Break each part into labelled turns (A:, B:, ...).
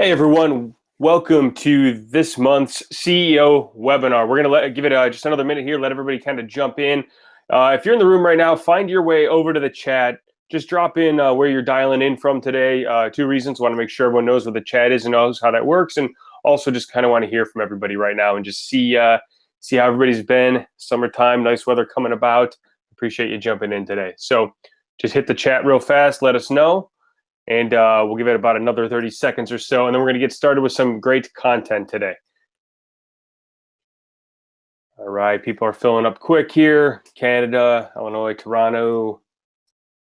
A: Hey everyone, welcome to this month's CEO webinar. We're going to give it just another minute here, let everybody kind of jump in. If you're in the room right now, find your way over to the chat. Just drop in where you're dialing in from today. Two reasons. Want to make sure everyone knows what the chat is and knows how that works. And also just kind of want to hear from everybody right now and just see how everybody's been. Summertime, nice weather coming about. Appreciate you jumping in today. So just hit the chat real fast. Let us know. And we'll give it about another 30 seconds or so, and then we're going to get started with some great content today. All right, people are filling up quick here. Canada, Illinois, Toronto,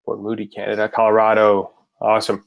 A: Port Moody, Canada, Colorado. Awesome.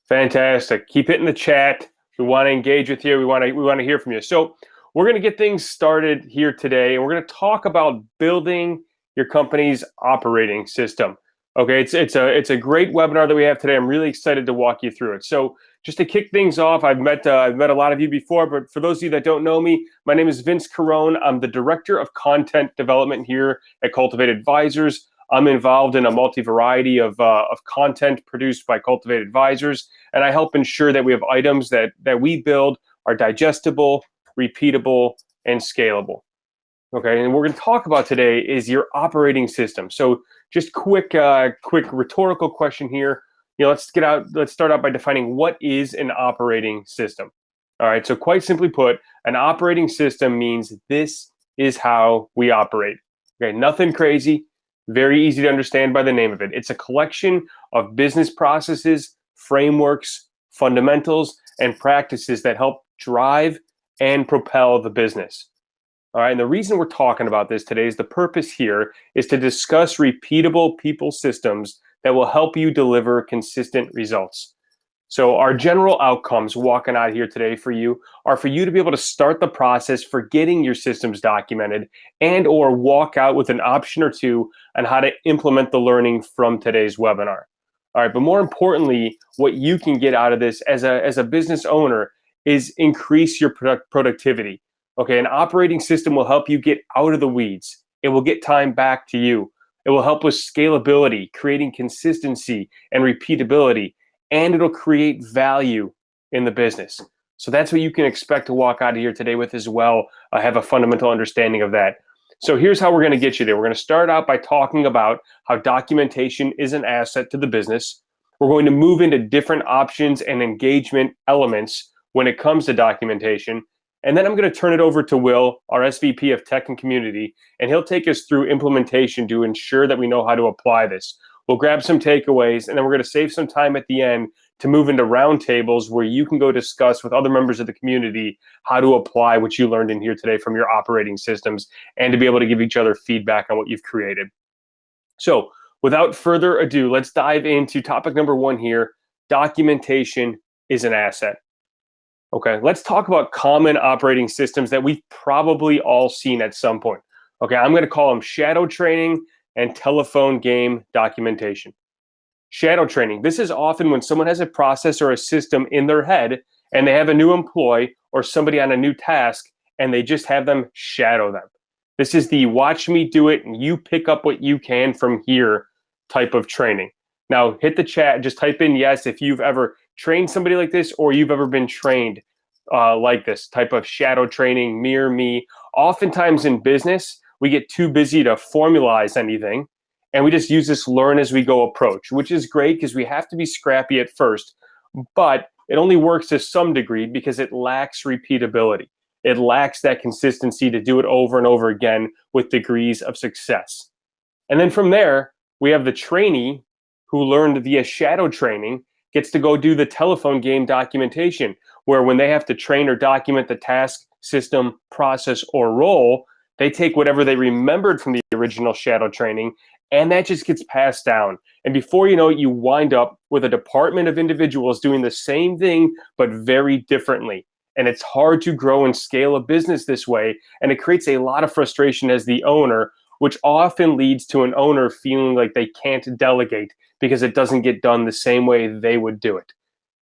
A: Fantastic. Keep hitting the chat. We want to engage with you. We want to hear from you. So we're going to get things started here today, and we're going to talk about building your company's operating system. Okay, it's a great webinar that we have today. I'm really excited to walk you through it. So just to kick things off, I've met a lot of you before, but for those of you that don't know me, my name is Vince Carone. I'm the Director of Content Development here at Cultivate Advisors. I'm involved in a multi-variety of content produced by Cultivate Advisors, and I help ensure that we have items that we build are digestible, repeatable, and scalable. Okay, and what we're going to talk about today is your operating system. So just quick rhetorical question here. Let's start out by defining what is an operating system. All right, so quite simply put, an operating system means this is how we operate. Okay, nothing crazy, very easy to understand by the name of it. It's a collection of business processes, frameworks, fundamentals, and practices that help drive and propel the business. All right, and the reason we're talking about this today is the purpose here is to discuss repeatable people systems that will help you deliver consistent results. So our general outcomes walking out here today for you are for you to be able to start the process for getting your systems documented and or walk out with an option or two on how to implement the learning from today's webinar. All right, but more importantly, what you can get out of this as a business owner is increase your productivity. Okay, an operating system will help you get out of the weeds. It will get time back to you. It will help with scalability, creating consistency and repeatability, and it'll create value in the business. So that's what you can expect to walk out of here today with as well. I have a fundamental understanding of that. So here's how we're going to get you there. We're going to start out by talking about how documentation is an asset to the business. We're going to move into different options and engagement elements when it comes to documentation. And then I'm going to turn it over to Will, our SVP of Tech and Community, and he'll take us through implementation to ensure that we know how to apply this. We'll grab some takeaways, and then we're going to save some time at the end to move into roundtables where you can go discuss with other members of the community how to apply what you learned in here today from your operating systems and to be able to give each other feedback on what you've created. So without further ado, let's dive into topic number one here. Documentation is an asset. Okay, let's talk about common operating systems that we've probably all seen at some point. Okay, I'm going to call them shadow training and telephone game documentation. Shadow training. This is often when someone has a process or a system in their head and they have a new employee or somebody on a new task and they just have them shadow them. This is the watch me do it and you pick up what you can from here type of training. Now hit the chat, just type in yes if you've ever trained somebody like this or you've ever been trained like this type of shadow training, mirror me. Oftentimes in business, we get too busy to formalize anything and we just use this learn as we go approach, which is great because we have to be scrappy at first, but it only works to some degree because it lacks repeatability. It lacks that consistency to do it over and over again with degrees of success. And then from there, we have the trainee who learned via shadow training gets to go do the telephone game documentation, where when they have to train or document the task, system, process, or role, they take whatever they remembered from the original shadow training, and that just gets passed down. And before you know it, you wind up with a department of individuals doing the same thing, but very differently. And it's hard to grow and scale a business this way, and it creates a lot of frustration as the owner, which often leads to an owner feeling like they can't delegate because it doesn't get done the same way they would do it.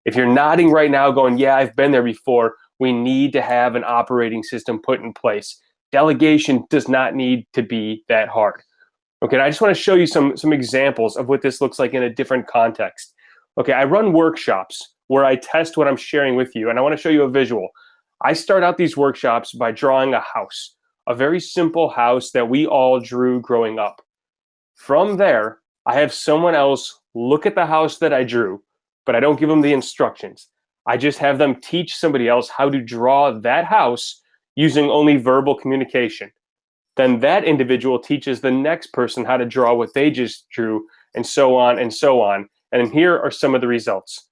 A: If you're nodding right now going, yeah, I've been there before, we need to have an operating system put in place. Delegation does not need to be that hard. Okay, I just want to show you some examples of what this looks like in a different context. Okay, I run workshops where I test what I'm sharing with you. And I want to show you a visual. I start out these workshops by drawing a house, a very simple house that we all drew growing up. From there, I have someone else look at the house that I drew, but I don't give them the instructions. I just have them teach somebody else how to draw that house using only verbal communication. Then that individual teaches the next person how to draw what they just drew, and so on and so on. And here are some of the results.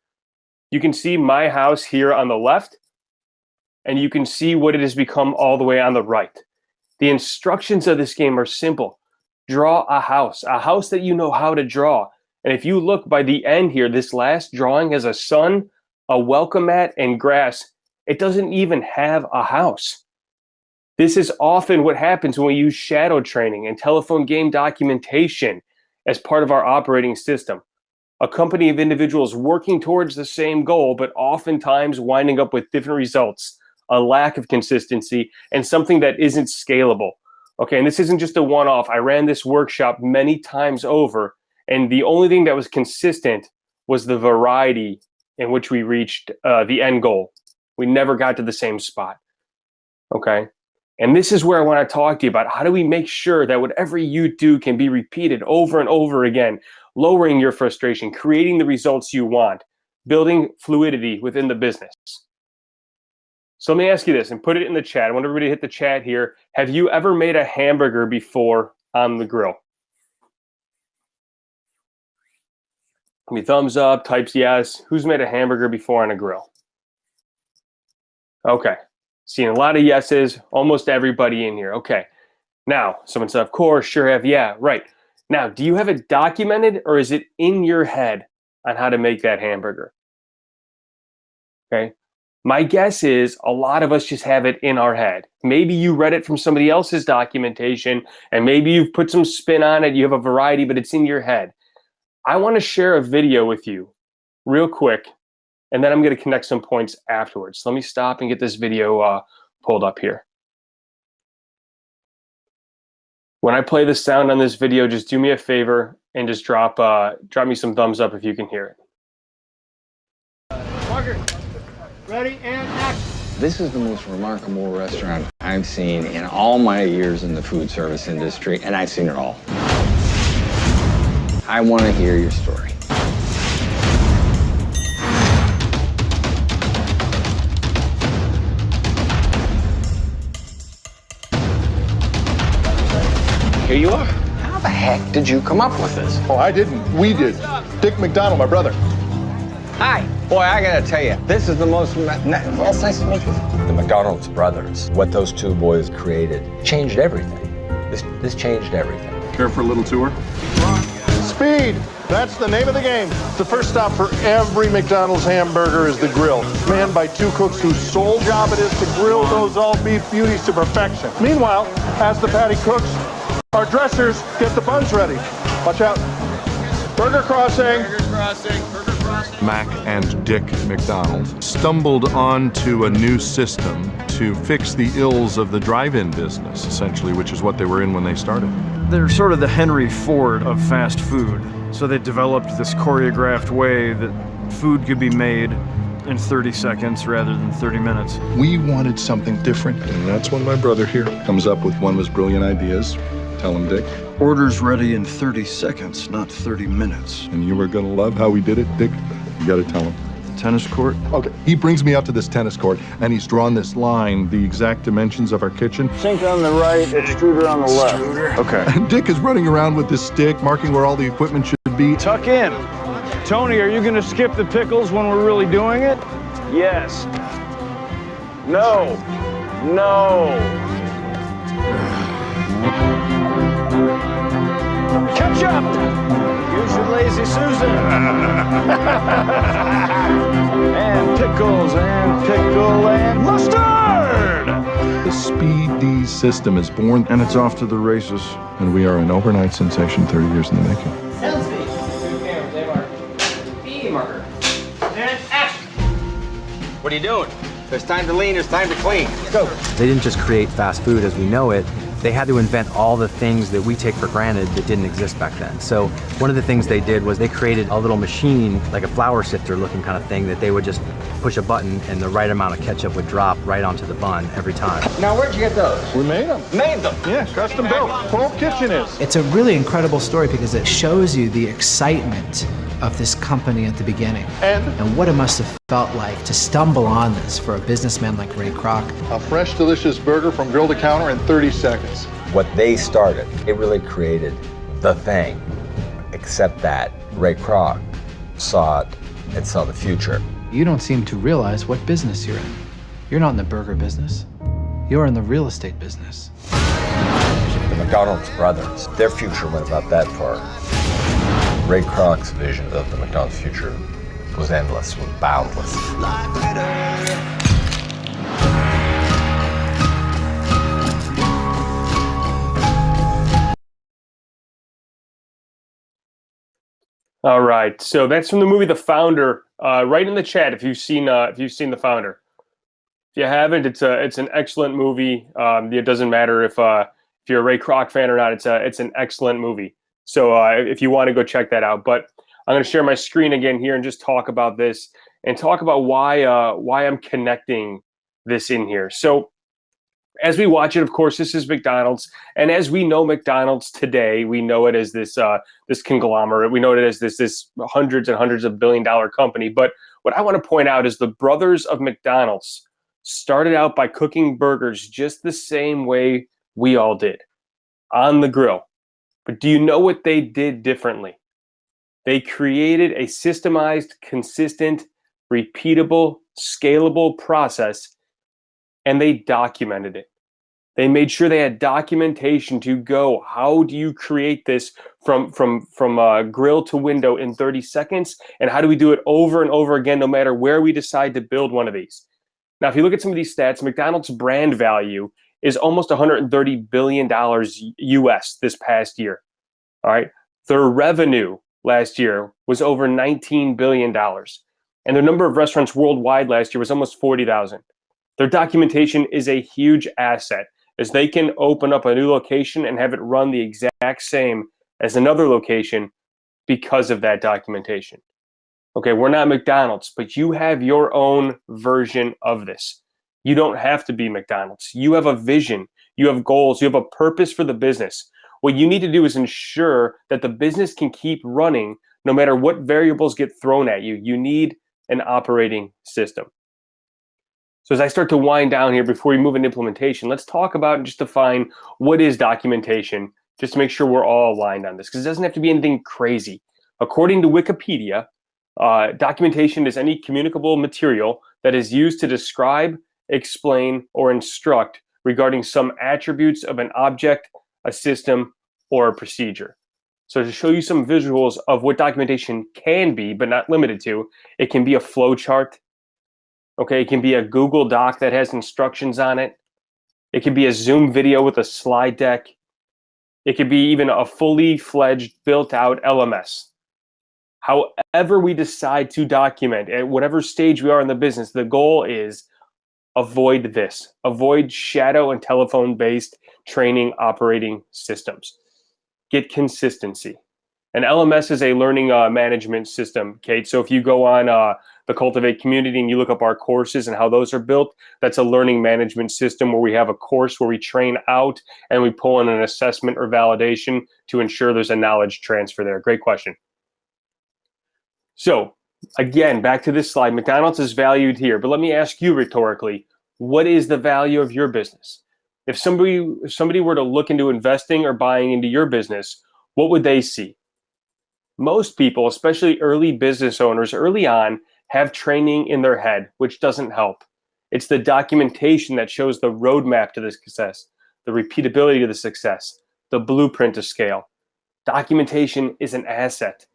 A: You can see my house here on the left, and you can see what it has become all the way on the right. The instructions of this game are simple. Draw a house that you know how to draw. And if you look by the end here, this last drawing has a sun, a welcome mat, and grass. It doesn't even have a house. This is often what happens when we use shadow training and telephone game documentation as part of our operating system. A company of individuals working towards the same goal, but oftentimes winding up with different results, a lack of consistency, and something that isn't scalable. Okay, and this isn't just a one-off. I ran this workshop many times over, and the only thing that was consistent was the variety in which we reached the end goal. We never got to the same spot. Okay. And this is where I want to talk to you about how do we make sure that whatever you do can be repeated over and over again, lowering your frustration, creating the results you want, building fluidity within the business. So let me ask you this and put it in the chat. I want everybody to hit the chat here. Have you ever made a hamburger before on the grill? Give me thumbs up, types yes. Who's made a hamburger before on a grill? Okay. Seeing a lot of yeses, almost everybody in here. Okay. Now, someone said, of course, sure have, yeah, right. Now, do you have it documented or is it in your head on how to make that hamburger? Okay. My guess is a lot of us just have it in our head. Maybe you read it from somebody else's documentation and maybe you've put some spin on it. You have a variety, but it's in your head. I want to share a video with you real quick. And then I'm going to connect some points afterwards. Let me stop and get this video pulled up here. When I play the sound on this video, just do me a favor and just drop me some thumbs up if you can hear it.
B: Margaret, ready and action.
C: This is the most remarkable restaurant I've seen in all my years in the food service industry, and I've seen it all. I want to hear your story. Here you are. How the heck did you come up with this?
D: Oh, I didn't. We did. Dick McDonald, my brother.
C: Hi. Boy, I gotta tell you, this is the most... Well, it's nice to meet you. The McDonald's brothers, what those two boys created, changed everything. This changed everything.
D: Care for a little tour? Speed. That's the name of the game. The first stop for every McDonald's hamburger is the grill, manned by two cooks whose sole job it is to grill those all-beef beauties to perfection. Meanwhile, as the patty cooks, our dressers get the buns ready. Watch out. Burger crossing. Burger crossing. Burger crossing.
E: Mac and Dick McDonald stumbled onto a new system to fix the ills of the drive-in business, essentially, which is what they were in when they started.
F: They're sort of the Henry Ford of fast food. So they developed this choreographed way that food could be made in 30 seconds rather than 30 minutes.
D: We wanted something different, and that's when my brother here comes up with one of his brilliant ideas. Tell him, Dick.
F: Orders ready in 30 seconds, not 30 minutes.
D: And you were gonna love how we did it, Dick. You gotta tell him.
F: Tennis court?
D: Okay, he brings me out to this tennis court, and he's drawn this line, the exact dimensions of our kitchen.
B: Sink on the right, extruder on the left.
F: Okay.
D: And Dick is running around with this stick, marking where all the equipment should be.
F: Tuck in. Tony, are you gonna skip the pickles when we're really doing it? Yes. No. No. Ketchup! Here's your lazy Susan. And pickles, and pickle, and mustard!
D: The Speed D system is born,
F: And it's off to the races.
D: and we are an overnight sensation 30 years in the making.
C: What are you doing? There's time to lean, there's time to clean. Go.
G: They didn't just create fast food as we know it, They had to invent all the things that we take for granted that didn't exist back then. So one of the things they did was they created a little machine, like a flour sifter looking kind of thing, that they would just push a button and the right amount of ketchup would drop right onto the bun every time.
C: Now, where'd you get those?
D: We made them.
C: Made them.
D: Yeah, custom built. Whole kitchen is.
H: It's a really incredible story because it shows you the excitement of this company at the beginning and what it must have felt like to stumble on this for a businessman like Ray Kroc.
D: A fresh, delicious burger from grill to counter in 30 seconds.
C: What they started, it really created the thing, except that Ray Kroc saw it and saw the future.
H: You don't seem to realize what business you're in. You're not in the burger business. You're in the real estate business.
C: The McDonald's brothers, their future went about that far. Ray Kroc's vision of the McDonald's future was endless, was boundless.
A: All right, so that's from the movie The Founder. Write in the chat if you've seen The Founder. If you haven't, it's an excellent movie. It doesn't matter if you're a Ray Kroc fan or not. It's an excellent movie. So if you want to go check that out, but I'm going to share my screen again here and just talk about this and talk about why I'm connecting this in here. So as we watch it, of course, this is McDonald's, and as we know McDonald's today, we know it as this conglomerate. We know it as this hundreds and hundreds of billion-dollar company. But what I want to point out is the brothers of McDonald's started out by cooking burgers just the same way we all did, on the grill. But do you know what they did differently? They created a systemized, consistent, repeatable, scalable process, and they documented it. They made sure they had documentation to go. How do you create this from grill to window in 30 seconds? And how do we do it over and over again, no matter where we decide to build one of these? Now, if you look at some of these stats, McDonald's brand value is almost $130 billion US this past year. All right. Their revenue last year was over $19 billion. And their number of restaurants worldwide last year was almost 40,000. Their documentation is a huge asset, as they can open up a new location and have it run the exact same as another location because of that documentation. Okay, we're not McDonald's, but you have your own version of this. You don't have to be McDonald's. You have a vision, you have goals, you have a purpose for the business. What you need to do is ensure that the business can keep running no matter what variables get thrown at you. You need an operating system. So as I start to wind down here before we move into implementation, let's talk about and just define what is documentation, just to make sure we're all aligned on this, because it doesn't have to be anything crazy. According to Wikipedia, documentation is any communicable material that is used to describe, explain, or instruct regarding some attributes of an object, a system, or a procedure. So to show you some visuals of what documentation can be, but not limited to, it can be a flow chart. Okay, it can be a Google Doc that has instructions on it. It can be a Zoom video with a slide deck. It could be even a fully fledged, built-out LMS. However we decide to document, at whatever stage we are in the business, the goal is avoid this. Avoid shadow and telephone-based training operating systems. Get consistency. An LMS is a learning management system, Kate. So if you go on the Cultivate community and you look up our courses and how those are built, that's a learning management system where we have a course where we train out and we pull in an assessment or validation to ensure there's a knowledge transfer there. Great question. So again, back to this slide, McDonald's is valued here, but let me ask you rhetorically, what is the value of your business? If somebody were to look into investing or buying into your business, what would they see? Most people, especially early business owners, early on, have training in their head, which doesn't help. It's the documentation that shows the roadmap to the success, the repeatability to the success, the blueprint to scale. Documentation is an asset.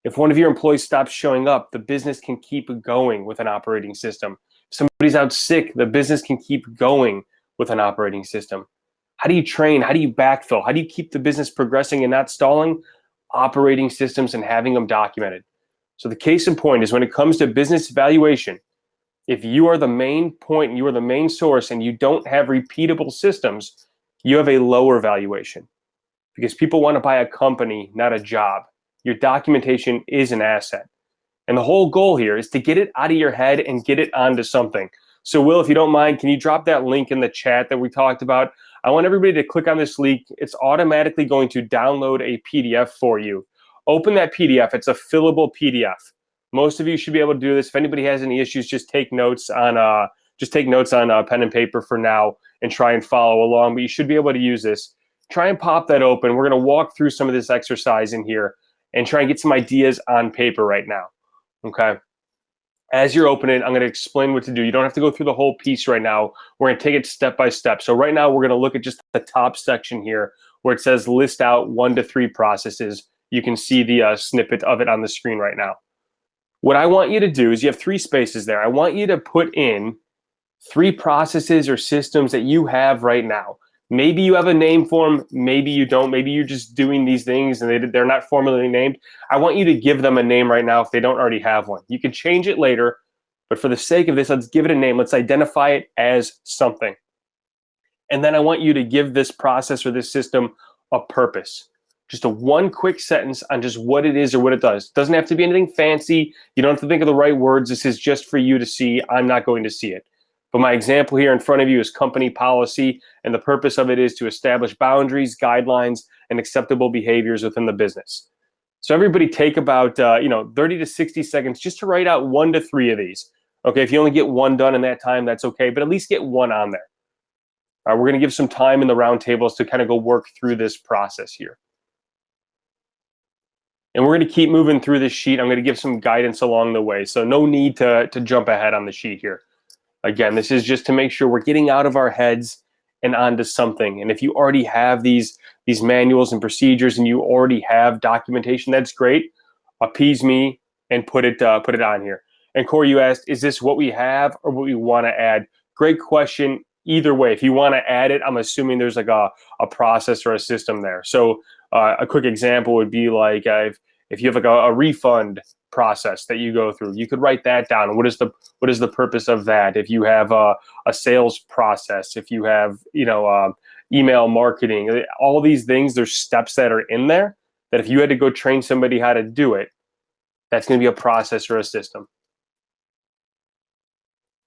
A: If one of your employees stops showing up, the business can keep going with an operating system. If somebody's out sick, the business can keep going with an operating system. How do you train? How do you backfill? How do you keep the business progressing and not stalling? Operating systems and having them documented. So the case in point is when it comes to business valuation, if you are the main point and you are the main source and you don't have repeatable systems, you have a lower valuation because people want to buy a company, not a job. Your documentation is an asset. And the whole goal here is to get it out of your head and get it onto something. So Will, if you don't mind, can you drop that link in the chat that we talked about? I want everybody to click on this link. It's automatically going to download a PDF for you. Open that PDF. It's a fillable PDF. Most of you should be able to do this. If anybody has any issues, just take notes on pen and paper for now and try and follow along. But you should be able to use this. Try and pop that open. We're going to walk through some of this exercise in here and try and get some ideas on paper right now. Okay. As you're opening, I'm going to explain what to do. You don't have to go through the whole piece right now. We're going to take it step by step. So right now, we're going to look at just the top section here where it says list out 1 to 3 processes. You can see the snippet of it on the screen right now. What I want you to do is you have 3 spaces there. I want you to put in 3 processes or systems that you have right now. Maybe you have a name for them, maybe you don't. Maybe you're just doing these things and they're not formally named. I want you to give them a name right now if they don't already have one. You can change it later, but for the sake of this, let's give it a name. Let's identify it as something. And then I want you to give this process or this system a purpose. Just a 1 quick sentence on just what it is or what it does. It doesn't have to be anything fancy. You don't have to think of the right words. This is just for you to see. I'm not going to see it. But my example here in front of you is company policy, and the purpose of it is to establish boundaries, guidelines, and acceptable behaviors within the business. So everybody take about 30 to 60 seconds just to write out 1 to 3 of these. Okay, if you only get 1 done in that time, that's okay, but at least get 1 on there. All right, we're going to give some time in the roundtables to kind of go work through this process here. And we're going to keep moving through this sheet. I'm going to give some guidance along the way, so no need to jump ahead on the sheet here. Again, this is just to make sure we're getting out of our heads and onto something. And if you already have these manuals and procedures and you already have documentation, that's great. Appease me and put it on here. And Corey, you asked, is this what we have or what we want to add? Great question. Either way, if you want to add it, I'm assuming there's like a process or a system there. So a quick example would be like if you have like a refund process that you go through, you could write that down. What is the purpose of that? If you have a sales process, if you have email marketing, all these things, there's steps that are in there that if you had to go train somebody how to do it, that's going to be a process or a system.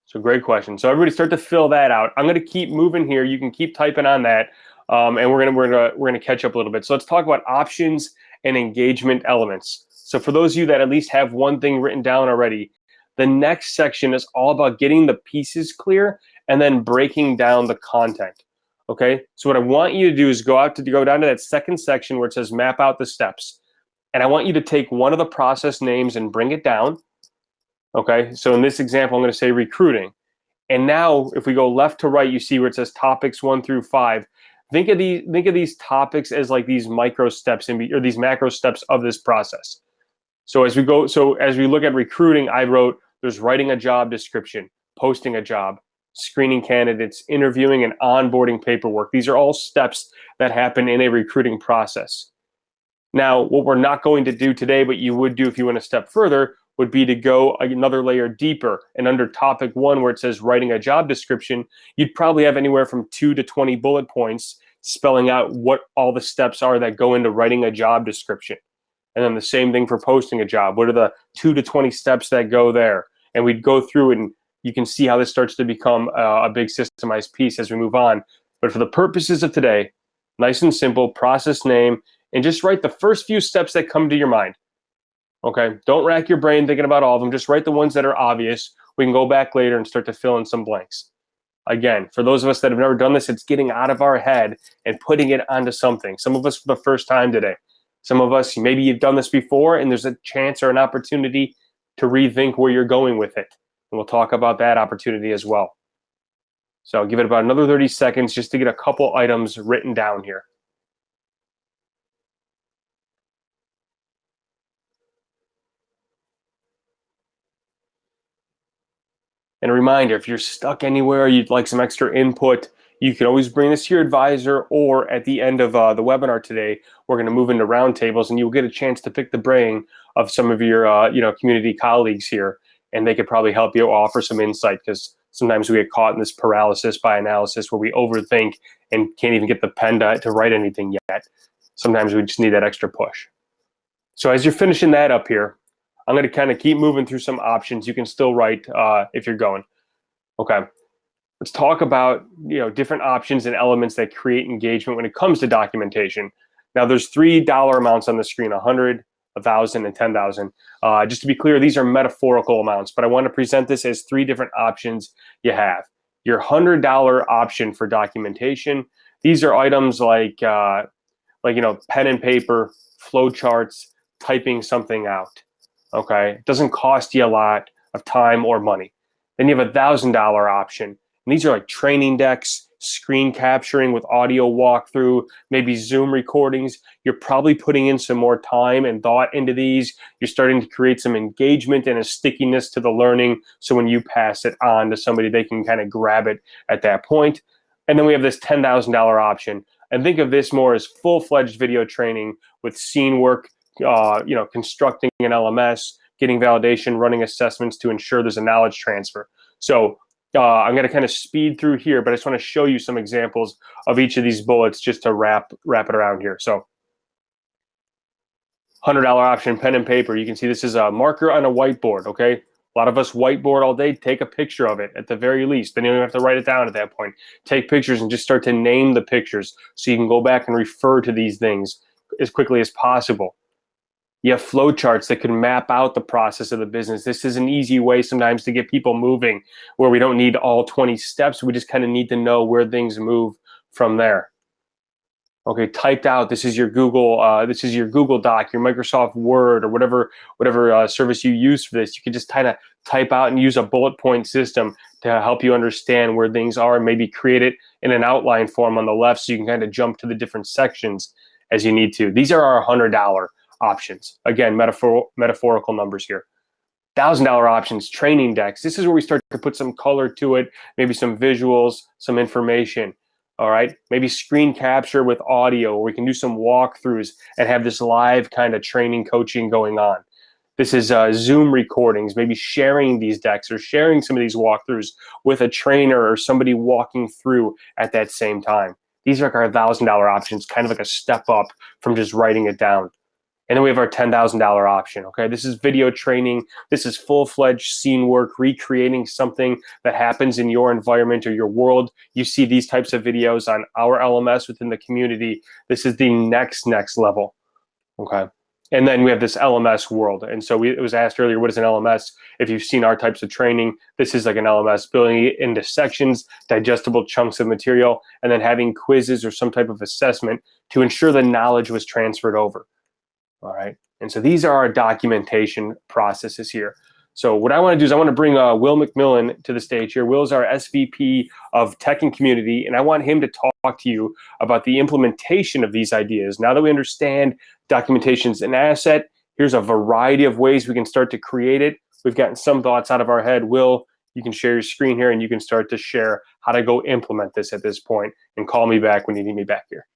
A: So great question. So everybody start to fill that out. I'm going to keep moving here. You can keep typing on that, and we're gonna catch up a little bit. So let's talk about options and engagement elements. So for those of you that at least have 1 thing written down already, the next section is all about getting the pieces clear and then breaking down the content. Okay. So what I want you to do is go down to that second section where it says map out the steps, and I want you to take one of the process names and bring it down. Okay, so in this example, I'm going to say recruiting. And now if we go left to right, you see where it says topics 1 through 5. Think of these topics as like these micro steps or these macro steps of this process. So as we look at recruiting, I wrote there's writing a job description, posting a job, screening candidates, interviewing, and onboarding paperwork. These are all steps that happen in a recruiting process. Now, what we're not going to do today, but you would do if you went a step further, would be to go another layer deeper. And under topic 1, where it says writing a job description, you'd probably have anywhere from 2 to 20 bullet points spelling out what all the steps are that go into writing a job description. And then the same thing for posting a job. What are the 2 to 20 steps that go there? And we'd go through, and you can see how this starts to become a big systemized piece as we move on. But for the purposes of today, nice and simple, process name, and just write the first few steps that come to your mind. Okay, don't rack your brain thinking about all of them. Just write the ones that are obvious. We can go back later and start to fill in some blanks. Again, for those of us that have never done this, it's getting out of our head and putting it onto something. Some of us for the first time today. Some of us, maybe you've done this before, and there's a chance or an opportunity to rethink where you're going with it. And we'll talk about that opportunity as well. So I'll give it about another 30 seconds just to get a couple items written down here. And a reminder, if you're stuck anywhere, you'd like some extra input, you can always bring this to your advisor, or at the end of the webinar today, we're going to move into roundtables, and you'll get a chance to pick the brain of some of your community colleagues here, and they could probably help you offer some insight, because Sometimes we get caught in this paralysis by analysis where we overthink and can't even get the pen to write anything yet. Sometimes we just need that extra push. So as you're finishing that up here, I'm going to kind of keep moving through some options. You can still write if you're going. Okay. Let's talk about different options and elements that create engagement when it comes to documentation. Now there's $3 amounts on the screen, 100, 1,000, and 10,000. Just to be clear, these are metaphorical amounts, but I want to present this as 3 different options you have. Your $100 option for documentation. These are items like pen and paper, flow charts, typing something out. Okay, it doesn't cost you a lot of time or money. Then you have a $1,000 option. And these are like training decks, screen capturing with audio walkthrough, maybe Zoom recordings. You're probably putting in some more time and thought into these. You're starting to create some engagement and a stickiness to the learning. So when you pass it on to somebody, they can kind of grab it at that point. And then we have this $10,000 option. And think of this more as full-fledged video training with scene work, constructing an LMS, getting validation, running assessments to ensure there's a knowledge transfer. So I'm going to kind of speed through here, but I just want to show you some examples of each of these bullets just to wrap it around here. So $100 option, pen and paper. You can see this is a marker on a whiteboard, okay? A lot of us whiteboard all day. Take a picture of it at the very least. Then you don't have to write it down at that point. Take pictures and just start to name the pictures so you can go back and refer to these things as quickly as possible. You have flow charts that can map out the process of the business. This is an easy way sometimes to get people moving where we don't need all 20 steps. We just kind of need to know where things move from there. Okay, typed out. This is your Google Doc, your Microsoft Word, or whatever service you use for this. You can just kind of type out and use a bullet point system to help you understand where things are, and maybe create it in an outline form on the left so you can kind of jump to the different sections as you need to. These are our $100 options. Again, metaphorical numbers here. $1,000 options, training decks. This is where we start to put some color to it, maybe some visuals, some information. All right, maybe screen capture with audio, where we can do some walkthroughs and have this live kind of training coaching going on. This is Zoom recordings, maybe sharing these decks or sharing some of these walkthroughs with a trainer or somebody walking through at that same time. These are our $1,000 options, kind of like a step up from just writing it down. And then we have our $10,000 option, okay? This is video training. This is full-fledged scene work, recreating something that happens in your environment or your world. You see these types of videos on our LMS within the community. This is the next level, okay? And then we have this LMS world. And so it was asked earlier, what is an LMS? If you've seen our types of training, this is like an LMS, building it into sections, digestible chunks of material, and then having quizzes or some type of assessment to ensure the knowledge was transferred over. All right, and so these are our documentation processes here. So what I want to do is I want to bring Will MacMillan to the stage here. Will's our SVP of Tech and Community, and I want him to talk to you about the implementation of these ideas. Now that we understand documentation is an asset, here's a variety of ways we can start to create it. We've gotten some thoughts out of our head. Will, you can share your screen here, and you can start to share how to go implement this at this point, and call me back when you need me back here.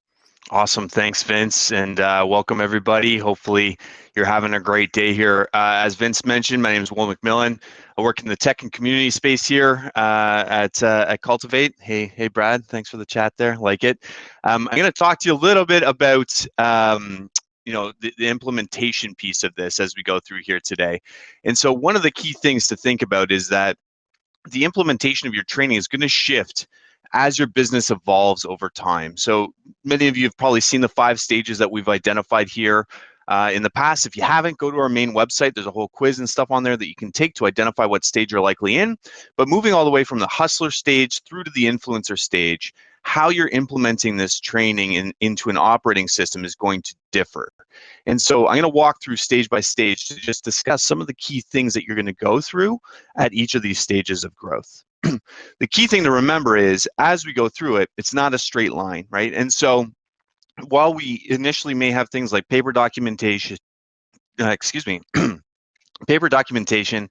I: Awesome. Thanks, Vince, and welcome everybody. Hopefully you're having a great day here. As Vince mentioned, my name is Will MacMillan. I work in the tech and community space here at Cultivate. Hey, Brad, thanks for the chat there. Like it. I'm going to talk to you a little bit about the implementation piece of this as we go through here today. And so one of the key things to think about is that the implementation of your training is going to shift as your business evolves over time. So many of you have probably seen the 5 stages that we've identified here in the past. If you haven't, go to our main website. There's a whole quiz and stuff on there that you can take to identify what stage you're likely in. But moving all the way from the hustler stage through to the influencer stage, how you're implementing this training into an operating system is going to differ. And so I'm going to walk through stage by stage to just discuss some of the key things that you're going to go through at each of these stages of growth. The key thing to remember is as we go through it, it's not a straight line, right? And so while we initially may have things like paper documentation, paper documentation,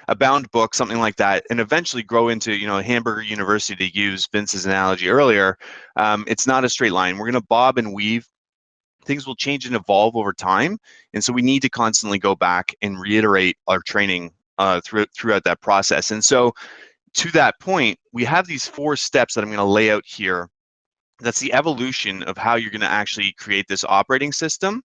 I: a bound book, something like that, and eventually grow into, a hamburger university, to use Vince's analogy earlier, it's not a straight line. We're going to bob and weave. Things will change and evolve over time. And so we need to constantly go back and reiterate our training throughout that process. And so to that point, we have these 4 steps that I'm going to lay out here. That's the evolution of how you're going to actually create this operating system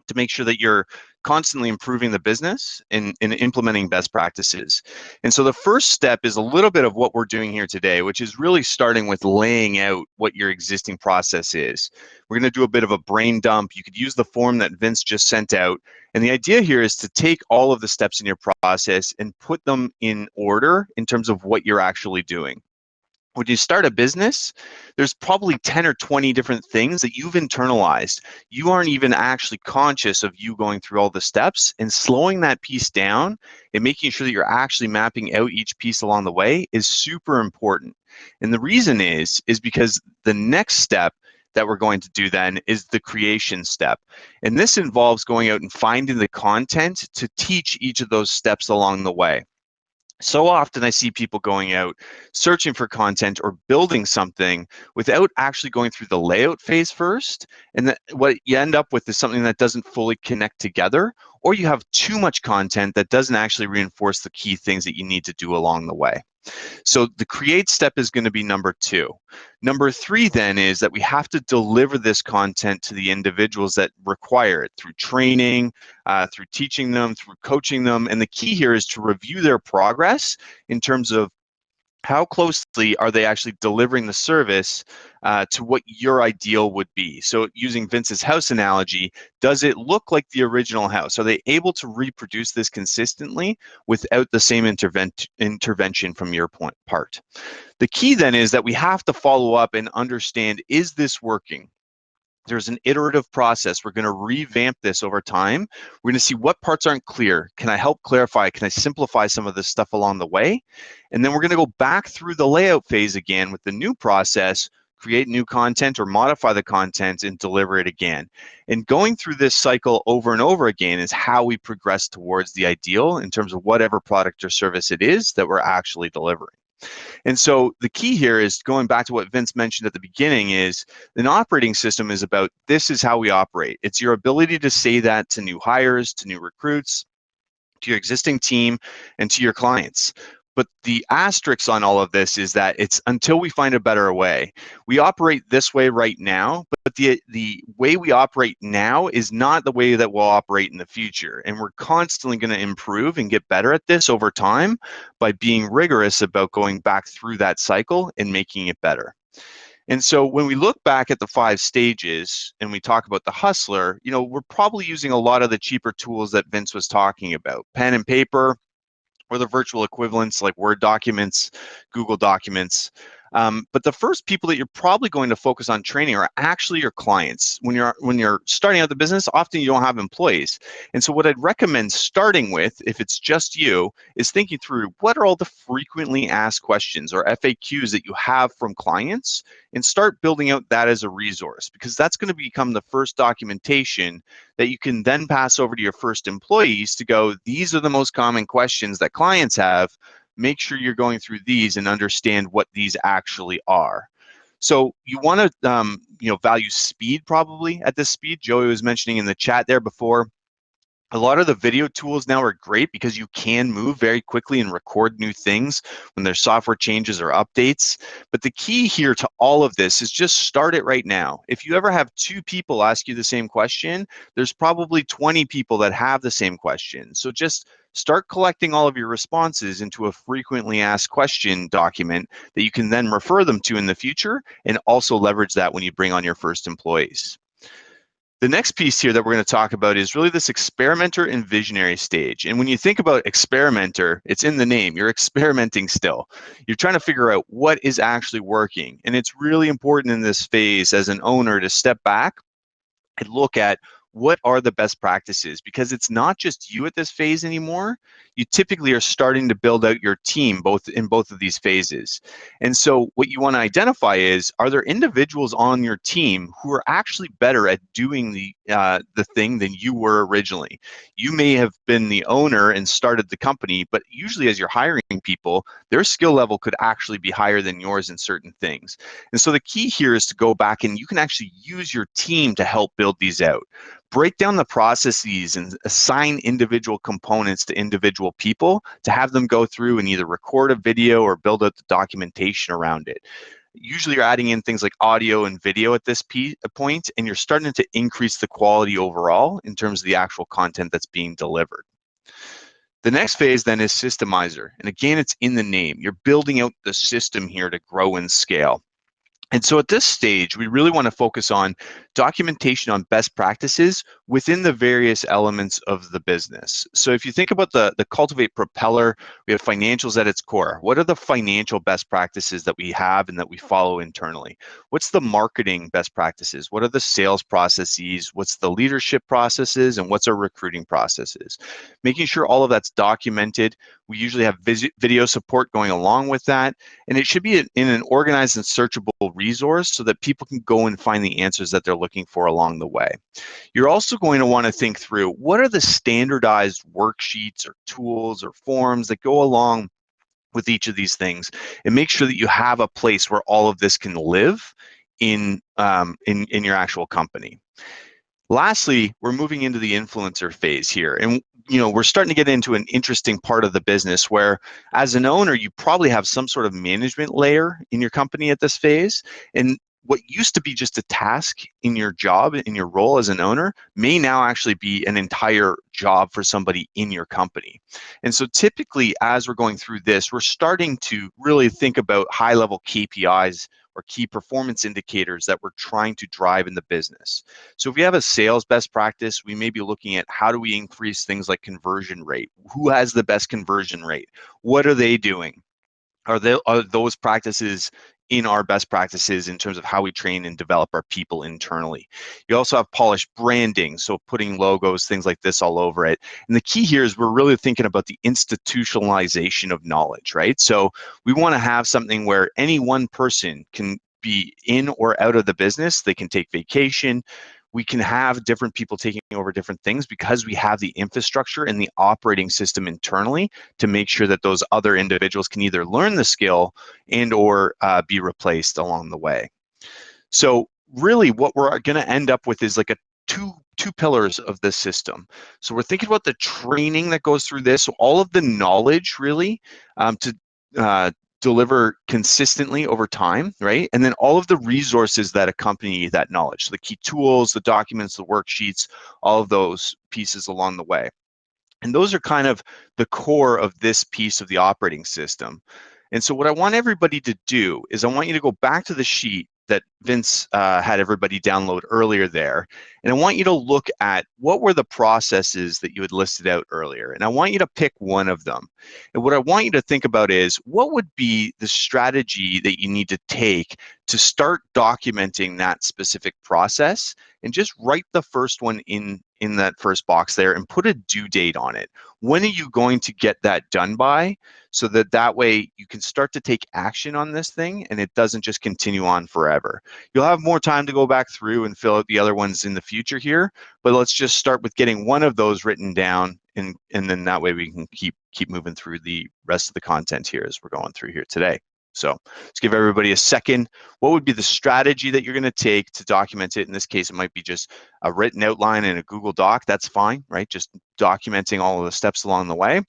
I: to make sure that you're constantly improving the business and implementing best practices. And so the first step is a little bit of what we're doing here today, which is really starting with laying out what your existing process is. We're going to do a bit of a brain dump. You could use the form that Vince just sent out. And the idea here is to take all of the steps in your process and put them in order in terms of what you're actually doing. When you start a business, there's probably 10 or 20 different things that you've internalized. You aren't even actually conscious of you going through all the steps, and slowing that piece down and making sure that you're actually mapping out each piece along the way is super important. And the reason is because the next step that we're going to do then is the creation step. And this involves going out and finding the content to teach each of those steps along the way. So often I see people going out, searching for content or building something without actually going through the layout phase first. And what you end up with is something that doesn't fully connect together, or you have too much content that doesn't actually reinforce the key things that you need to do along the way. So the create step is going to be number 2. Number 3 then is that we have to deliver this content to the individuals that require it through training, through teaching them, through coaching them. And the key here is to review their progress in terms of how closely are they actually delivering the service to what your ideal would be. So using Vince's house analogy, does it look like the original house? Are they able to reproduce this consistently without the same intervention from your part? The key then is that we have to follow up and understand, is this working? There's an iterative process. We're going to revamp this over time. We're going to see what parts aren't clear. Can I help clarify? Can I simplify some of this stuff along the way? And then we're going to go back through the layout phase again with the new process, create new content or modify the content and deliver it again. And going through this cycle over and over again is how we progress towards the ideal in terms of whatever product or service it is that we're actually delivering. And so the key here is going back to what Vince mentioned at the beginning is an operating system is about this is how we operate. It's your ability to say that to new hires, to new recruits, to your existing team, and to your clients. But the asterisk on all of this is that it's until we find a better way. We operate this way right now, but the way we operate now is not the way that we'll operate in the future. And we're constantly going to improve and get better at this over time by being rigorous about going back through that cycle and making it better. And so when we look back at the 5 stages and we talk about the hustler, we're probably using a lot of the cheaper tools that Vince was talking about, pen and paper, or the virtual equivalents like Word documents, Google Documents. But the first people that you're probably going to focus on training are actually your clients. When you're starting out the business, often you don't have employees. And so what I'd recommend starting with, if it's just you, is thinking through what are all the frequently asked questions or FAQs that you have from clients, and start building out that as a resource, because that's going to become the first documentation that you can then pass over to your first employees to go, these are the most common questions that clients have. Make sure you're going through these and understand what these actually are. So you want to value speed probably at this speed. Joey was mentioning in the chat there before. A lot of the video tools now are great because you can move very quickly and record new things when there's software changes or updates. But the key here to all of this is just start it right now. If you ever have 2 people ask you the same question, there's probably 20 people that have the same question. So just start collecting all of your responses into a frequently asked question document that you can then refer them to in the future, and also leverage that when you bring on your first employees. The next piece here that we're going to talk about is really this experimenter and visionary stage. And when you think about experimenter, it's in the name. You're experimenting still. You're trying to figure out what is actually working. And it's really important in this phase as an owner to step back and look at what are the best practices, because it's not just you at this phase anymore. You typically are starting to build out your team in both of these phases. And so what you want to identify is, are there individuals on your team who are actually better at doing the thing than you were originally? You may have been the owner and started the company, but usually as you're hiring people, their skill level could actually be higher than yours in certain things. And so the key here is to go back and you can actually use your team to help build these out. break down the processes and assign individual components to individual people to have them go through and either record a video or build out the documentation around it. Usually you're adding in things like audio and video at this point, and you're starting to increase the quality overall in terms of the actual content that's being delivered. The next phase then is systemizer. And again, it's in the name. You're building out the system here to grow and scale. And so at this stage, we really want to focus on documentation on best practices within the various elements of the business. So if you think about the Cultivate propeller, we have financials at its core. What are the financial best practices that we have and that we follow internally? What's the marketing best practices? What are the sales processes? What's the leadership processes? And what's our recruiting processes? Making sure all of that's documented. We usually have video support going along with that. And it should be in an organized and searchable resource so that people can go and find the answers that they're looking for along the way. You're also going to want to think through what are the standardized worksheets or tools or forms that go along with each of these things, and make sure that you have a place where all of this can live in your actual company. Lastly, we're moving into the influencer phase here. And we're starting to get into an interesting part of the business where, as an owner, you probably have some sort of management layer in your company at this phase. And what used to be just a task in your job, in your role as an owner, may now actually be an entire job for somebody in your company. And so typically, as we're going through this, we're starting to really think about high-level KPIs or key performance indicators that we're trying to drive in the business. So if we have a sales best practice, we may be looking at how do we increase things like conversion rate? Who has the best conversion rate? What are they doing? Are those practices in our best practices in terms of how we train and develop our people internally? You also have polished branding, so putting logos, things like this all over it. And the key here is we're really thinking about the institutionalization of knowledge, right? So we want to have something where any one person can be in or out of the business. They can take vacation. We can have different people taking over different things because we have the infrastructure and the operating system internally to make sure that those other individuals can either learn the skill and or be replaced along the way. So really what we're going to end up with is like a two pillars of this system. So we're thinking about the training that goes through this, so all of the knowledge really to deliver consistently over time, right? And then all of the resources that accompany that knowledge, so the key tools, the documents, the worksheets, all of those pieces along the way. And those are kind of the core of this piece of the operating system. And so what I want everybody to do is I want you to go back to the sheet that Vince had everybody download earlier there. And I want you to look at what were the processes that you had listed out earlier. And I want you to pick one of them. And what I want you to think about is what would be the strategy that you need to take to start documenting that specific process, and just write the first one in that first box there and put a due date on it. When are you going to get that done by, so that way you can start to take action on this thing and it doesn't just continue on forever. You'll have more time to go back through and fill out the other ones in the future here, but let's just start with getting one of those written down, and then that way we can keep moving through the rest of the content here as we're going through here today. So let's give everybody a second. What would be the strategy that you're going to take to document it? In this case, it might be just a written outline in a Google Doc. That's fine, right? Just documenting all of the steps along the way.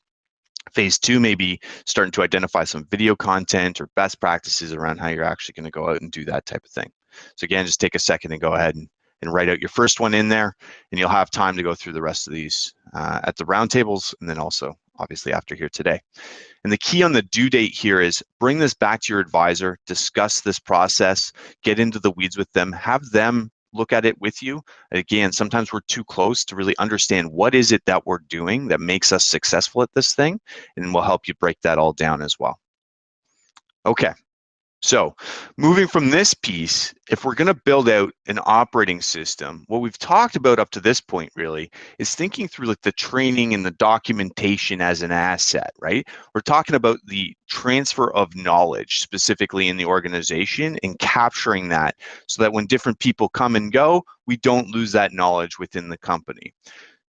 I: Phase two may be starting to identify some video content or best practices around how you're actually going to go out and do that type of thing. So again, just take a second and go ahead and write out your first one in there, and you'll have time to go through the rest of these at the roundtables, and then also obviously after here today. And the key on the due date here is bring this back to your advisor, discuss this process, get into the weeds with them, have them look at it with you. Again, sometimes we're too close to really understand what is it that we're doing that makes us successful at this thing, and we'll help you break that all down as well. Okay. So moving from this piece, if we're going to build out an operating system, what we've talked about up to this point really is thinking through like the training and the documentation as an asset, right? We're talking about the transfer of knowledge specifically in the organization and capturing that so that when different people come and go, we don't lose that knowledge within the company.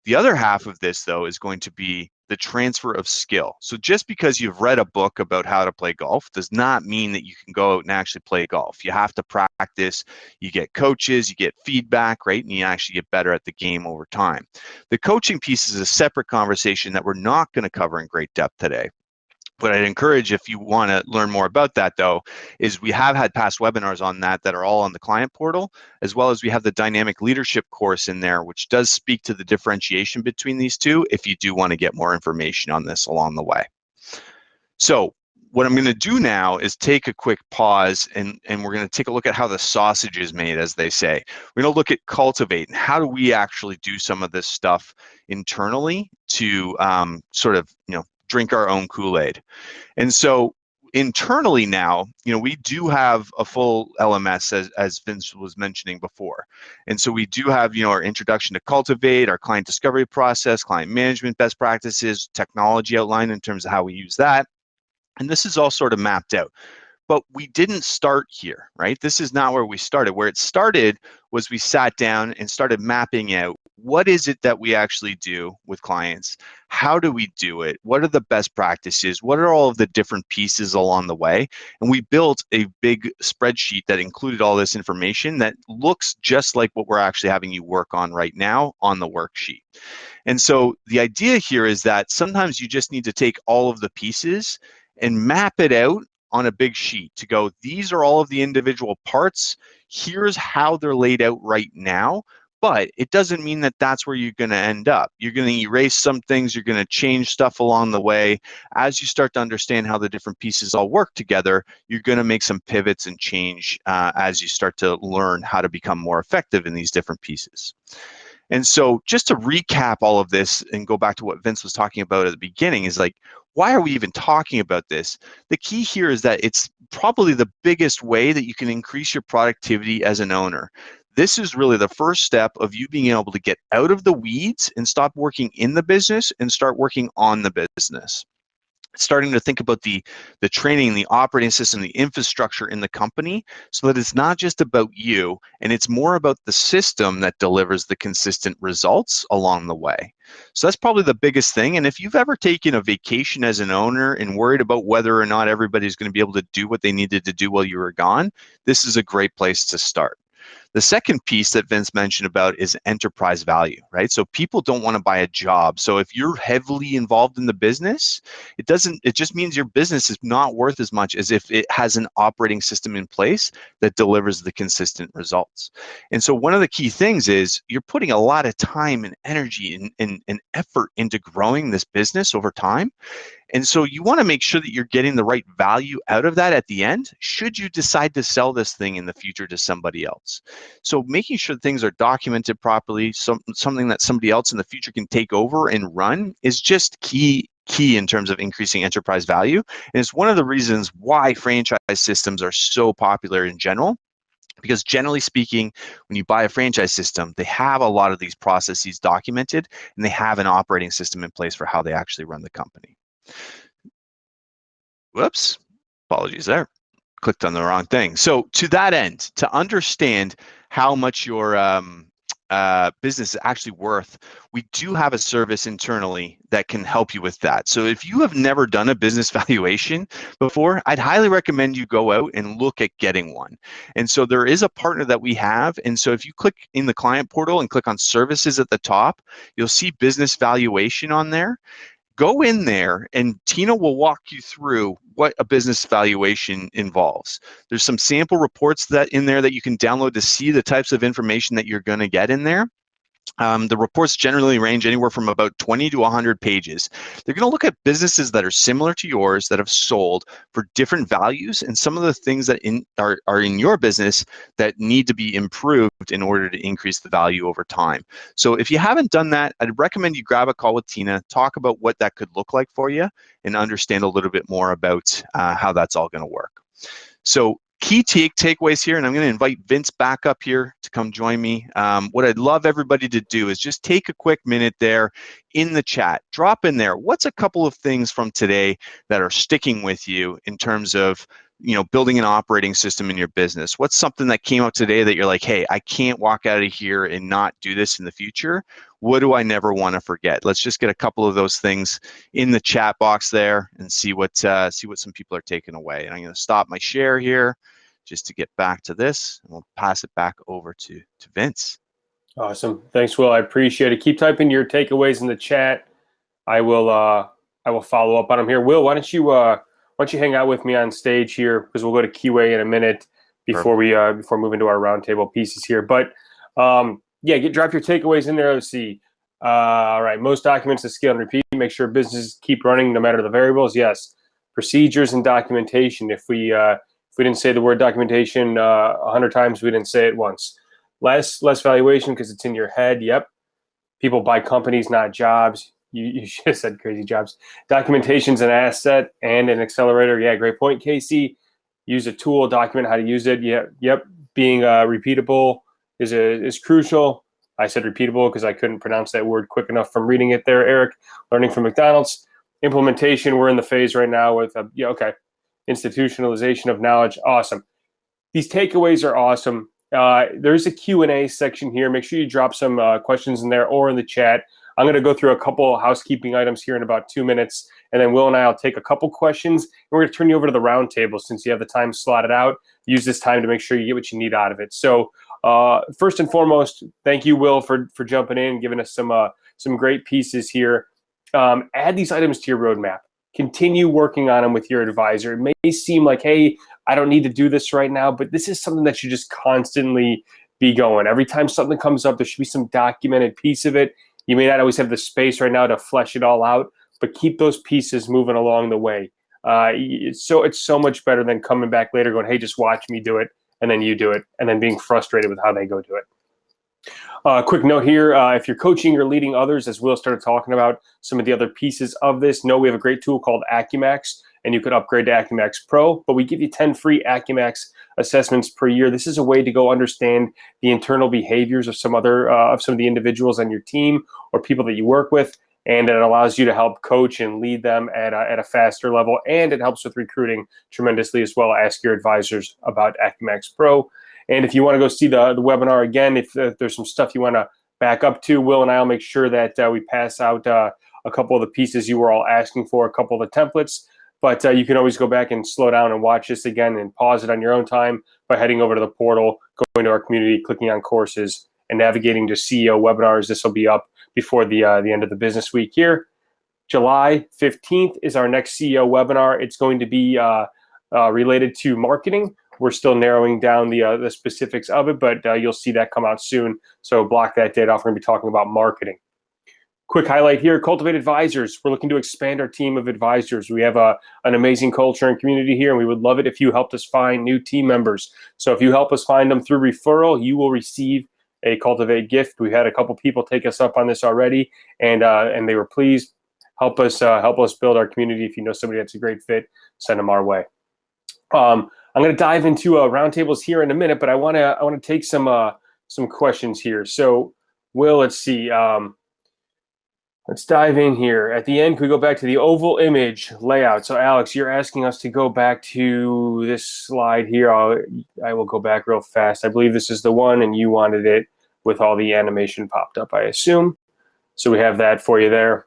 I: The other half of this, though, is going to be the transfer of skill. So just because you've read a book about how to play golf does not mean that you can go out and actually play golf. You have to practice, you get coaches, you get feedback, right? And you actually get better at the game over time. The coaching piece is a separate conversation that we're not going to cover in great depth today. What I'd encourage, if you want to learn more about that, though, is we have had past webinars on that are all on the client portal, as well as we have the dynamic leadership course in there, which does speak to the differentiation between these two if you do want to get more information on this along the way. So what I'm going to do now is take a quick pause, and we're going to take a look at how the sausage is made, as they say. We're going to look at cultivate and how do we actually do some of this stuff internally to sort of, drink our own Kool-Aid. And so internally now, we do have a full LMS, as Vince was mentioning before. And so we do have, our introduction to Cultivate, our client discovery process, client management best practices, technology outline in terms of how we use that. And this is all sort of mapped out. But we didn't start here, right? This is not where we started. Where it started was we sat down and started mapping out what is it that we actually do with clients? How do we do it? What are the best practices? What are all of the different pieces along the way? And we built a big spreadsheet that included all this information that looks just like what we're actually having you work on right now on the worksheet. And so the idea here is that sometimes you just need to take all of the pieces and map it out on a big sheet to go, these are all of the individual parts. Here's how they're laid out right now. But it doesn't mean that that's where you're going to end up. You're going to erase some things. You're going to change stuff along the way. As you start to understand how the different pieces all work together, you're going to make some pivots and change as you start to learn how to become more effective in these different pieces. And so just to recap all of this and go back to what Vince was talking about at the beginning is like, why are we even talking about this? The key here is that it's probably the biggest way that you can increase your productivity as an owner. This is really the first step of you being able to get out of the weeds and stop working in the business and start working on the business. Starting to think about the training, the operating system, the infrastructure in the company so that it's not just about you and it's more about the system that delivers the consistent results along the way. So that's probably the biggest thing. And if you've ever taken a vacation as an owner and worried about whether or not everybody's going to be able to do what they needed to do while you were gone, this is a great place to start. The second piece that Vince mentioned about is enterprise value, right? So people don't want to buy a job. So if you're heavily involved in the business, it just means your business is not worth as much as if it has an operating system in place that delivers the consistent results. And so one of the key things is you're putting a lot of time and energy and effort into growing this business over time. And so you want to make sure that you're getting the right value out of that at the end, should you decide to sell this thing in the future to somebody else. So making sure things are documented properly, something that somebody else in the future can take over and run is just key in terms of increasing enterprise value. And it's one of the reasons why franchise systems are so popular in general. Because generally speaking, when you buy a franchise system, they have a lot of these processes documented and they have an operating system in place for how they actually run the company. Whoops, apologies there. Clicked on the wrong thing. So to that end, to understand how much your business is actually worth, we do have a service internally that can help you with that. So if you have never done a business valuation before, I'd highly recommend you go out and look at getting one. And so there is a partner that we have. And so if you click in the client portal and click on services at the top, you'll see business valuation on there. Go in there and Tina will walk you through what a business valuation involves. There's some sample reports that in there that you can download to see the types of information that you're going to get in there. The reports generally range anywhere from about 20 to 100 pages. They're going to look at businesses that are similar to yours that have sold for different values and some of the things that are in your business that need to be improved in order to increase the value over time. So if you haven't done that, I'd recommend you grab a call with Tina, talk about what that could look like for you, and understand a little bit more about how that's all going to work. So key takeaways here, and I'm going to invite Vince back up here to come join me. What I'd love everybody to do is just take a quick minute there, in the chat, drop in there. What's a couple of things from today that are sticking with you in terms of, building an operating system in your business? What's something that came up today that you're like, hey, I can't walk out of here and not do this in the future? What do I never want to forget? Let's just get a couple of those things in the chat box there and see what some people are taking away. And I'm going to stop my share here just to get back to this, and we'll pass it back over to Vince.
A: Awesome. Thanks, Will. I appreciate it. Keep typing your takeaways in the chat. I will follow up on them here. Will, why don't you hang out with me on stage here, because we'll go to QA in a minute before we move into our roundtable pieces here. But drop your takeaways in there. Let's see. All right. Most documents to scale and repeat. Make sure businesses keep running no matter the variables. Yes. Procedures and documentation. If we didn't say the word documentation 100 times, we didn't say it once. Less valuation because it's in your head. Yep. People buy companies, not jobs. You should have said crazy jobs. Documentation's an asset and an accelerator. Yeah, great point, Casey. Use a tool, document how to use it. Yep. Being repeatable is crucial. I said repeatable because I couldn't pronounce that word quick enough from reading it there, Eric. Learning from McDonald's. Implementation, we're in the phase right now with, institutionalization of knowledge. Awesome. These takeaways are awesome. There's a Q&A section here. Make sure you drop some questions in there or in the chat. I'm going to go through a couple housekeeping items here in about 2 minutes, and then Will and I will take a couple questions. And we're going to turn you over to the roundtable since you have the time slotted out. Use this time to make sure you get what you need out of it. So first and foremost, thank you, Will, for jumping in, giving us some great pieces here. Add these items to your roadmap. Continue working on them with your advisor. It may seem like, hey, I don't need to do this right now, but this is something that should just constantly be going. Every time something comes up, there should be some documented piece of it. You may not always have the space right now to flesh it all out, but keep those pieces moving along the way. It's so much better than coming back later going, hey, just watch me do it, and then you do it, and then being frustrated with how they go do it. Quick note here, if you're coaching or leading others, as Will started talking about some of the other pieces of this, know we have a great tool called Acumax, and you could upgrade to Acumax Pro, but we give you 10 free Acumax assessments per year. This is a way to go understand the internal behaviors of some of the individuals on your team or people that you work with, and it allows you to help coach and lead them at a faster level, and it helps with recruiting tremendously as well. Ask your advisors about Acumax Pro. And if you want to go see the webinar again, if there's some stuff you want to back up to, Will and I will make sure that we pass out a couple of the pieces you were all asking for, a couple of the templates. But you can always go back and slow down and watch this again and pause it on your own time by heading over to the portal, going to our community, clicking on courses, and navigating to CEO webinars. This will be up before the end of the business week here. July 15th is our next CEO webinar. It's going to be related to marketing. We're still narrowing down the specifics of it, but you'll see that come out soon. So block that date off. We're going to be talking about marketing. Quick highlight here, Cultivate Advisors. We're looking to expand our team of advisors. We have an amazing culture and community here, and we would love it if you helped us find new team members. So if you help us find them through referral, you will receive a Cultivate gift. We had a couple people take us up on this already, and they were pleased. Help us build our community. If you know somebody that's a great fit, send them our way. I'm going to dive into roundtables here in a minute, but I want to take some questions here. So, Will, let's see. Let's dive in here. At the end, can we go back to the oval image layout? So, Alex, you're asking us to go back to this slide here. I will go back real fast. I believe this is the one, and you wanted it with all the animation popped up, I assume. So we have that for you there.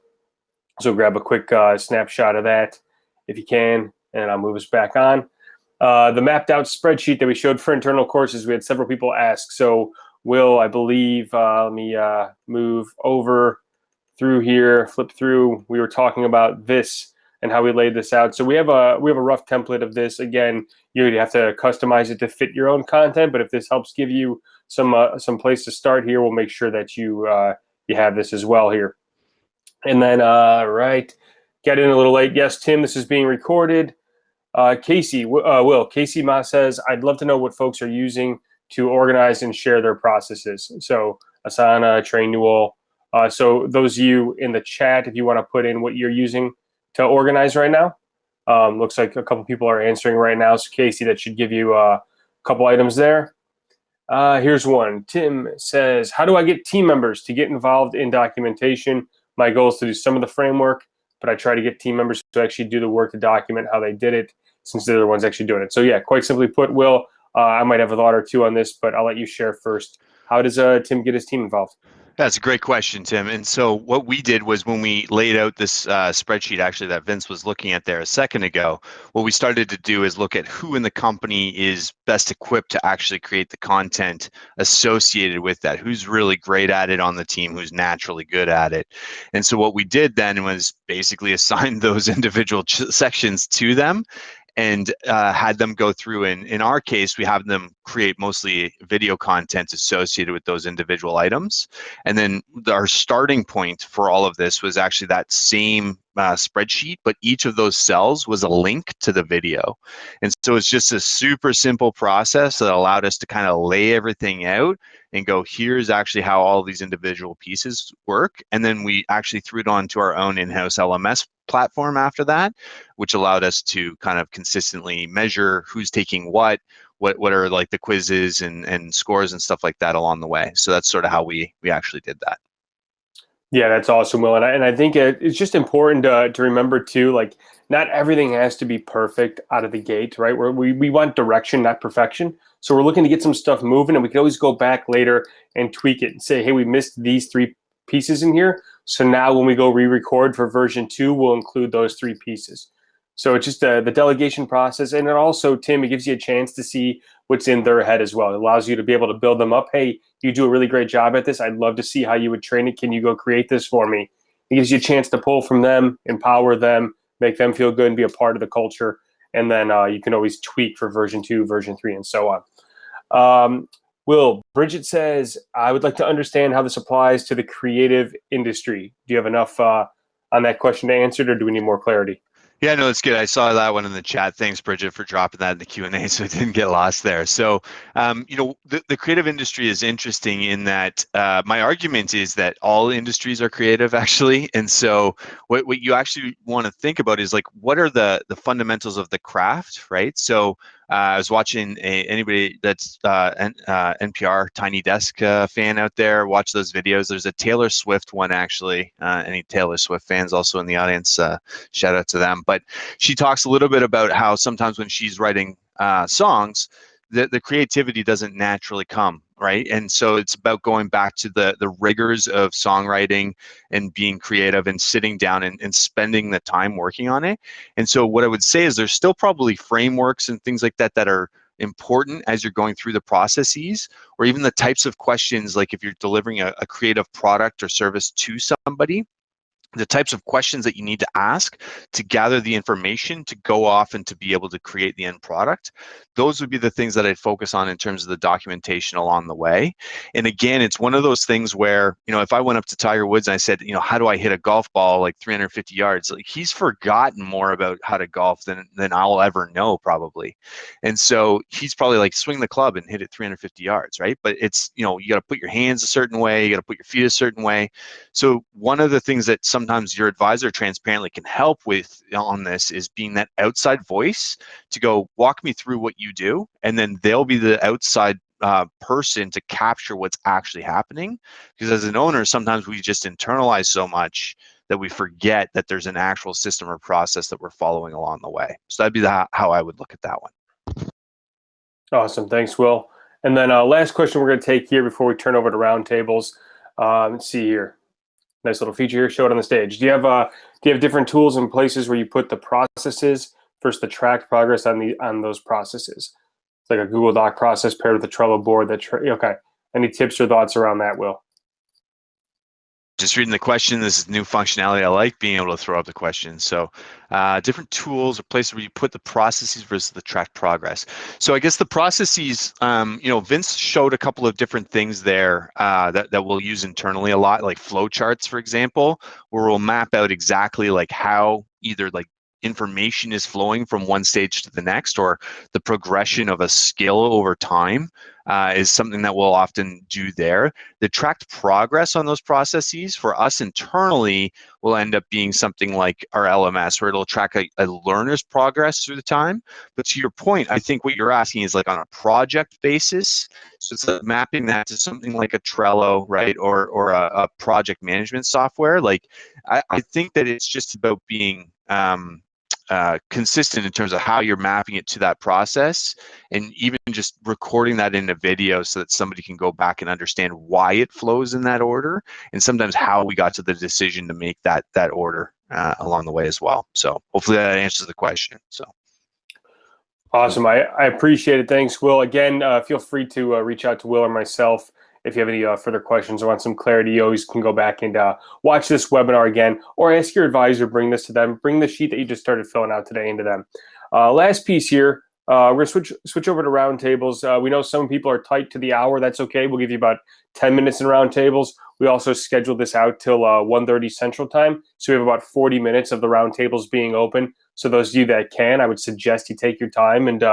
A: So grab a quick snapshot of that if you can, and I'll move us back on. The mapped out spreadsheet that we showed for internal courses, we had several people ask. So, Will, I believe, let me move over through here, flip through. We were talking about this and how we laid this out. So we have a rough template of this. Again, you have to customize it to fit your own content, but if this helps give you some place to start here, we'll make sure that you have this as well here. And then, right, got in a little late. Yes, Tim, this is being recorded. Casey Ma says, I'd love to know what folks are using to organize and share their processes. So Asana, Trainual. So those of you in the chat, if you want to put in what you're using to organize right now, looks like a couple people are answering right now. So Casey, that should give you a couple items there. Here's one. Tim says, how do I get team members to get involved in documentation? My goal is to do some of the framework, but I try to get team members to actually do the work to document how they did it, since they're the ones actually doing it. So yeah, quite simply put, Will, I might have a thought or two on this, but I'll let you share first. How does Tim get his team involved?
I: That's a great question, Tim. And so what we did was when we laid out this spreadsheet, actually, that Vince was looking at there a second ago, what we started to do is look at who in the company is best equipped to actually create the content associated with that, who's really great at it on the team, who's naturally good at it. And so what we did then was basically assign those individual sections to them and had them go through. And in our case, we have them create mostly video content associated with those individual items. And then our starting point for all of this was actually that same spreadsheet, but each of those cells was a link to the video. And so it's just a super simple process that allowed us to kind of lay everything out and go, here's actually how all these individual pieces work. And then we actually threw it onto our own in-house LMS platform after that, which allowed us to kind of consistently measure who's taking what are like the quizzes and scores and stuff like that along the way. So that's sort of how we actually did that.
A: Yeah, that's awesome, Will. And I think it's just important to remember too, like not everything has to be perfect out of the gate, right? We want direction, not perfection. So we're looking to get some stuff moving, and we can always go back later and tweak it and say, hey, we missed these 3 pieces in here. So now when we go re-record for version 2, we'll include those 3 pieces. So it's just the delegation process. And then also, Tim, it gives you a chance to see what's in their head as well. It allows you to be able to build them up. Hey, you do a really great job at this. I'd love to see how you would train it. Can you go create this for me? It gives you a chance to pull from them, empower them, make them feel good and be a part of the culture. And then you can always tweak for version 2, version 3, and so on. Will, Bridget says, I would like to understand how this applies to the creative industry. Do you have enough on that question to answer it, or do we need more clarity?
I: Yeah, no, it's good. I saw that one in the chat. Thanks, Bridget, for dropping that in the Q&A so it didn't get lost there. So, the creative industry is interesting in that my argument is that all industries are creative, actually. And so what you actually want to think about is like, what are the fundamentals of the craft, right? So I was watching anybody that's NPR Tiny Desk fan out there, watch those videos. There's a Taylor Swift one, actually. Any Taylor Swift fans also in the audience, shout out to them. But she talks a little bit about how sometimes when she's writing songs, the creativity doesn't naturally come, right? And so it's about going back to the rigors of songwriting and being creative and sitting down and spending the time working on it. And so what I would say is there's still probably frameworks and things like that that are important as you're going through the processes, or even the types of questions, like if you're delivering a creative product or service to somebody, the types of questions that you need to ask to gather the information to go off and to be able to create the end product. Those would be the things that I'd focus on in terms of the documentation along the way. And again, it's one of those things where, if I went up to Tiger Woods and I said, how do I hit a golf ball like 350 yards? Like, he's forgotten more about how to golf than I'll ever know, probably. And so he's probably like, swing the club and hit it 350 yards, right? But it's, you got to put your hands a certain way, you got to put your feet a certain way. So one of the things that sometimes your advisor transparently can help with on this is being that outside voice to go, walk me through what you do, and then they'll be the outside person to capture what's actually happening. Because as an owner, sometimes we just internalize so much that we forget that there's an actual system or process that we're following along the way. So that'd be how I would look at that one.
A: Awesome. Thanks, Will. And then last question we're going to take here before we turn over to roundtables. Let's see here. Nice little feature here. Show it on the stage. Do you have different tools and places where you put the processes versus the tracked progress on those processes? It's like a Google Doc process paired with a Trello board. Okay. Any tips or thoughts around that, Will?
I: Just reading the question, this is new functionality. I like being able to throw up the question. So different tools or places where you put the processes versus the tracked progress. So I guess the processes, Vince showed a couple of different things there that we'll use internally a lot, like flow charts, for example, where we'll map out exactly like how either like information is flowing from one stage to the next, or the progression of a skill over time is something that we'll often do there. The tracked progress on those processes for us internally will end up being something like our LMS, where it'll track a learner's progress through the time. But to your point, I think what you're asking is like on a project basis. So it's like mapping that to something like a Trello, right, or a project management software. Like I think that it's just about being consistent in terms of how you're mapping it to that process, and even just recording that in a video so that somebody can go back and understand why it flows in that order, and sometimes how we got to the decision to make that order along the way as well. So hopefully that answers the question. So
A: awesome. I appreciate it. Thanks, Will. Again, feel free to reach out to Will or myself if you have any further questions or want some clarity. You always can go back and watch this webinar again, or ask your advisor, bring this to them, bring the sheet that you just started filling out today into them. Last piece here, we're going to switch over to roundtables. We know some people are tight to the hour. That's okay. We'll give you about 10 minutes in roundtables. We also scheduled this out till 1:30 Central Time. So we have about 40 minutes of the roundtables being open. So those of you that can, I would suggest you take your time and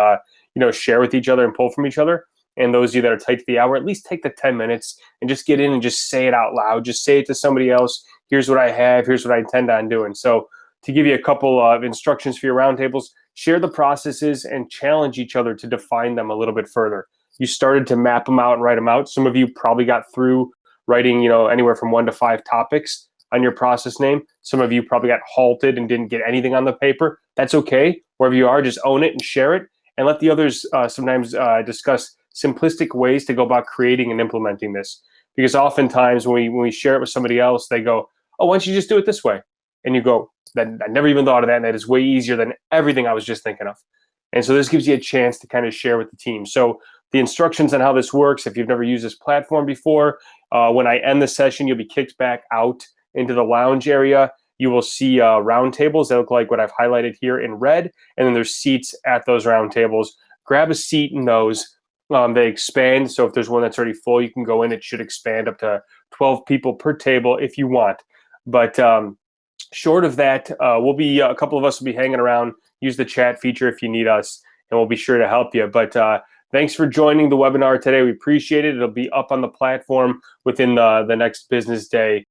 A: share with each other and pull from each other. And those of you that are tight to the hour, at least take the 10 minutes and just get in and just say it out loud. Just say it to somebody else. Here's what I have. Here's what I intend on doing. So to give you a couple of instructions for your roundtables, share the processes and challenge each other to define them a little bit further. You started to map them out and write them out. Some of you probably got through writing, anywhere from 1 to 5 topics on your process name. Some of you probably got halted and didn't get anything on the paper. That's okay. Wherever you are, just own it and share it, and let the others sometimes discuss simplistic ways to go about creating and implementing this. Because oftentimes when we share it with somebody else, they go, oh, why don't you just do it this way? And you go, I never even thought of that, and that is way easier than everything I was just thinking of. And so this gives you a chance to kind of share with the team. So the instructions on how this works, if you've never used this platform before, when I end the session, you'll be kicked back out into the lounge area. You will see round tables that look like what I've highlighted here in red, and then there's seats at those round tables. Grab a seat in those. They expand, so if there's one that's already full, you can go in. It should expand up to 12 people per table if you want. But short of that, a couple of us will be hanging around. Use the chat feature if you need us, and we'll be sure to help you. But thanks for joining the webinar today. We appreciate it. It'll be up on the platform within the next business day.